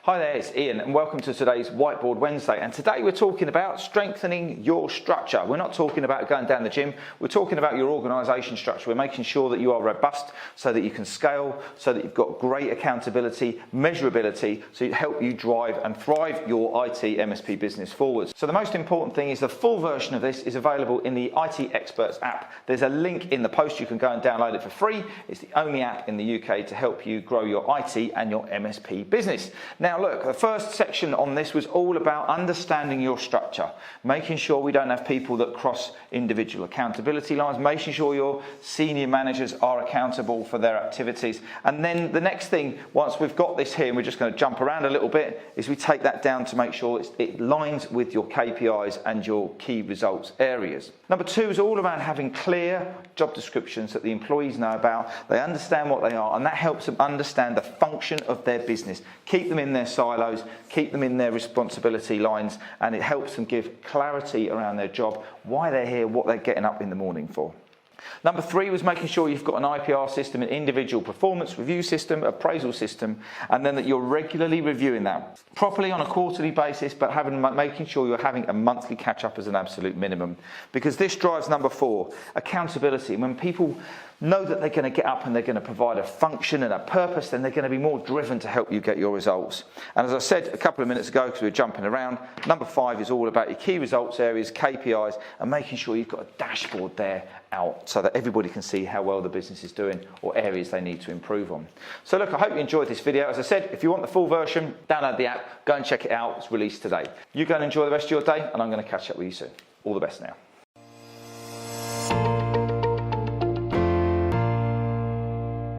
Hi there, it's Ian and welcome to today's Whiteboard Wednesday, and today we're talking about strengthening your structure. We're not talking about going down the gym, we're talking about your organisation structure. We're making sure that you are robust so that you can scale, so that you've got great accountability, measurability, so it help you drive and thrive your IT MSP business forwards. So the most important thing is the full version of this is available in the IT Experts app. There's a link in the post, you can go and download it for free. It's the only app in the UK to help you grow your IT and your MSP business. Now look, the first section on this was all about understanding your structure, making sure we don't have people that cross individual accountability lines, making sure your senior managers are accountable for their activities. And then the next thing, once we've got this here, and we're just going to jump around a little bit, is we take that down to make sure it lines with your KPIs and your key results areas. Number two is all about having clear job descriptions that the employees know about, they understand what they are, and that helps them understand the function of their business, keep them in their silos, keep them in their responsibility lines, and it helps them give clarity around their job, why they're here, what they're getting up in the morning for. Number three was making sure you've got an IPR system, an individual performance review system, appraisal system, and then that you're regularly reviewing that properly on a quarterly basis, but making sure you're having a monthly catch up as an absolute minimum, because this drives number four, accountability. When people know that they're going to get up and they're going to provide a function and a purpose, then they're going to be more driven to help you get your results. And as I said a couple of minutes ago, because we were jumping around, number five is all about your key results areas, KPIs, and making sure you've got a dashboard there out so that everybody can see how well the business is doing or areas they need to improve on. So look, I hope you enjoyed this video. As I said, if you want the full version, download the app, go and check it out. It's released today. You go and enjoy the rest of your day, and I'm going to catch up with you soon. All the best now.